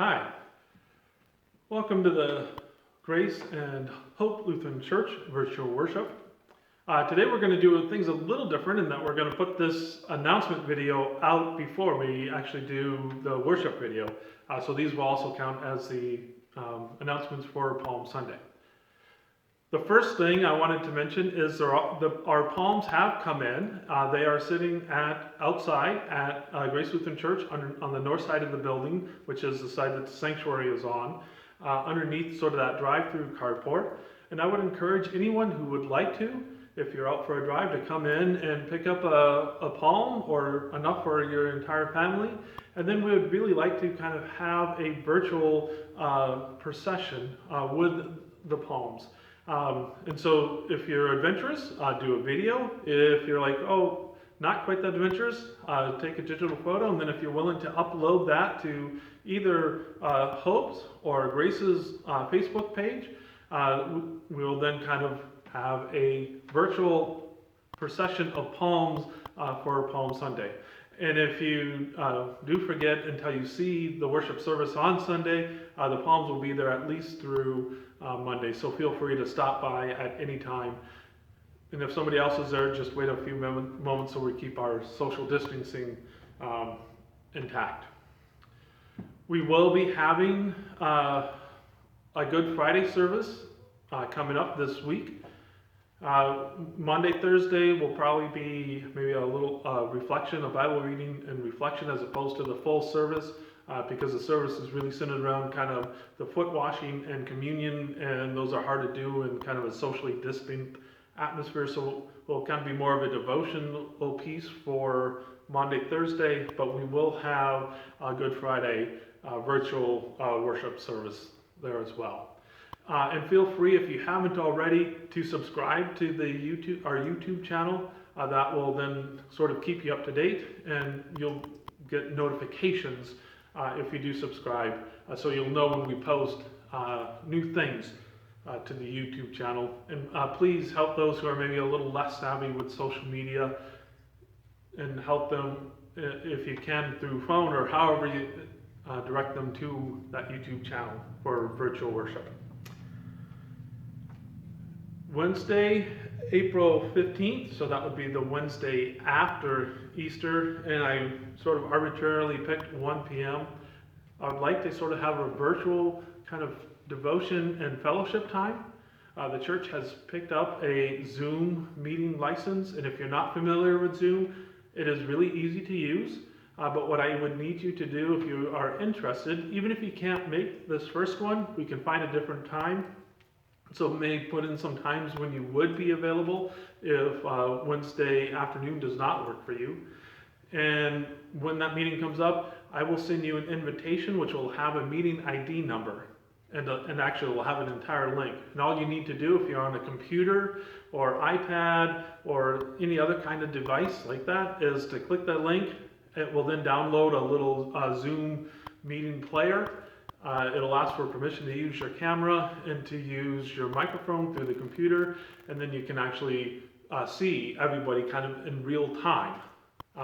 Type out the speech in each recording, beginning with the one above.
Hi, welcome to the Grace and Hope Lutheran Church virtual worship. Today we're going to do things a little different in that we're going to put this announcement video out before we actually do the worship video. So these will also count as the announcements for Palm Sunday. The first thing I wanted to mention is our palms have come in. They are sitting outside at Grace Lutheran Church on the north side of the building, which is the side that the sanctuary is on, underneath sort of that drive-through carport. And I would encourage anyone who would like to, if you're out for a drive, to come in and pick up a palm or enough for your entire family. And then we would really like to kind of have a virtual procession with the palms. And so if you're adventurous, do a video. If you're like, oh, not quite that adventurous, take a digital photo. And then if you're willing to upload that to either Hope's or Grace's Facebook page, we'll then kind of have a virtual procession of palms for Palm Sunday. And if you do forget until you see the worship service on Sunday, the palms will be there at least through Monday. So feel free to stop by at any time. And if somebody else is there, just wait a few moments so we keep our social distancing intact. We will be having a Good Friday service coming up this week. Maundy Thursday will probably be maybe a little reflection, a Bible reading and reflection as opposed to the full service, because the service is really centered around kind of the foot washing and communion, and those are hard to do in kind of a socially distant atmosphere. So we'll kind of be more of a devotional piece for Maundy Thursday, but we will have a Good Friday virtual worship service there as well. And feel free, if you haven't already, to subscribe to our YouTube channel. That will then sort of keep you up to date, and you'll get notifications if you do subscribe, so you'll know when we post new things to the YouTube channel. And please help those who are maybe a little less savvy with social media, and help them if you can through phone or however you direct them to that YouTube channel for virtual worship. Wednesday, April 15th, so that would be the Wednesday after Easter, and I sort of arbitrarily picked 1 p.m. I would like to sort of have a virtual kind of devotion and fellowship time. The church has picked up a Zoom meeting license, and if you're not familiar with Zoom, it is really easy to use. But what I would need you to do if you are interested, even if you can't make this first one, we can find a different time. So may put in some times when you would be available if Wednesday afternoon does not work for you. And when that meeting comes up, I will send you an invitation which will have a meeting ID number. And actually will have an entire link. And all you need to do if you're on a computer or iPad or any other kind of device like that is to click that link. It will then download a little Zoom meeting player. It'll ask for permission to use your camera and to use your microphone through the computer, and then you can actually see everybody kind of in real time.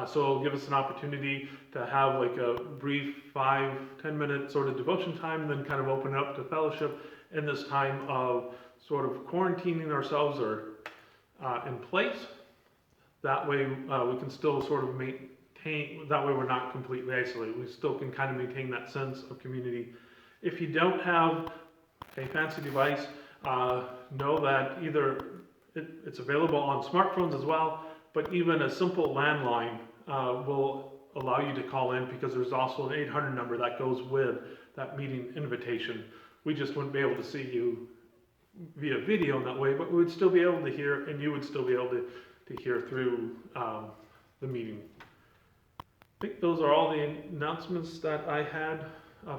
So it'll give us an opportunity to have like a brief 5-10 minute sort of devotion time, and then kind of open it up to fellowship in this time of sort of quarantining ourselves or in place. That way we can still sort of maintain, that way we're not completely isolated. We still can kind of maintain that sense of community. If you don't have a fancy device, know that either it's available on smartphones as well, but even a simple landline will allow you to call in, because there's also an 800 number that goes with that meeting invitation. We just wouldn't be able to see you via video in that way, but we would still be able to hear, and you would still be able to hear through the meeting. I think those are all the announcements that I had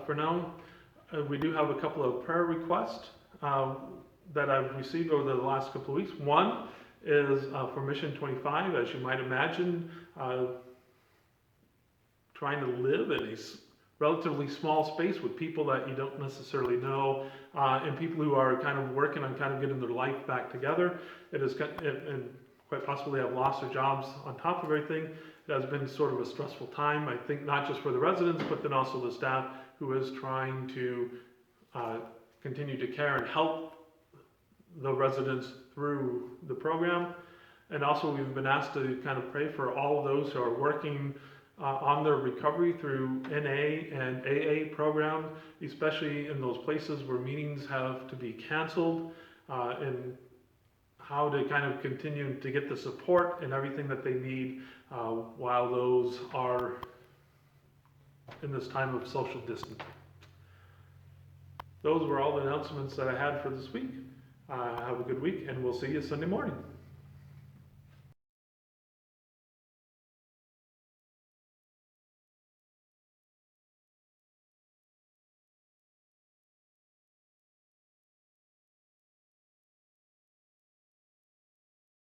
for now. We do have a couple of prayer requests that I've received over the last couple of weeks. One is for Mission 25, as you might imagine, trying to live in a relatively small space with people that you don't necessarily know, and people who are kind of working on kind of getting their life back together. And quite possibly have lost their jobs on top of everything. It has been sort of a stressful time, I think, not just for the residents, but then also the staff who is trying to continue to care and help the residents through the program. And also we've been asked to kind of pray for all of those who are working on their recovery through NA and AA programs, especially in those places where meetings have to be canceled, and how to kind of continue to get the support and everything that they need while those are in this time of social distancing. Those were all the announcements that I had for this week. Have a good week, and we'll see you Sunday morning.